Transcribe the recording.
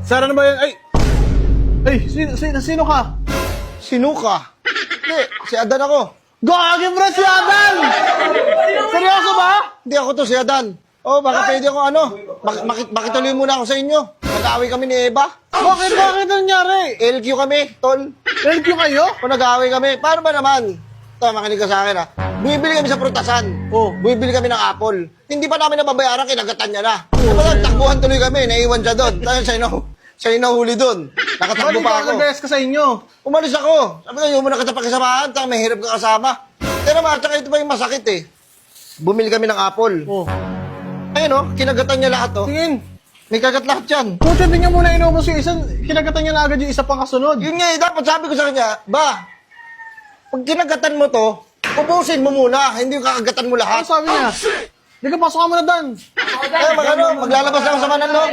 Sara na ba yan? Ay, sino ka? Sino ka? Hindi, si Adan ako. Gagi, bro, si Adan! Seryoso ba? Hindi ako to, si Adan. Oh, baka pwede ako makituloy muna ako sa inyo. Nag-aaway kami ni Eva. Bakit nangyari? LQ kami, tol. LQ kayo? Kung nag-aaway kami, paano ba naman? Ito, makinig ka sa akin ha. Bumibili kami sa prutasan. Oh. Bumibili kami ng apple. Hindi pa namin nababayaran, kinagatan niya na. Kapag takbuhan tuloy kami, naiwan siya doon. Dahil siya yung nahuli doon. Nakatakbo pa ako. Nag-best ka sa inyo. Umalis ako. Sabi ko, yung muna kita pakisamahan, tang mahirap ka kasama. Pero tsaka ito pa yung masakit eh. Bumili kami ng apple. Oh. Ayun oh, kinagatan niya lahat oh. Tingin. May kagat lahat yan. Puti, di niya muna inubos yung isa. Kinagatan niya na agad yung isa pang kasunod. Yun nga eh, dapat sabi ko sa kanya, ba, pag kinagatan mo to, ubusin mo muna, hindi yung kakagatan mo Ano lahat. sabi niya? Di ka, pasok ka muna, Dan. Maglalabas lang sa manang loob.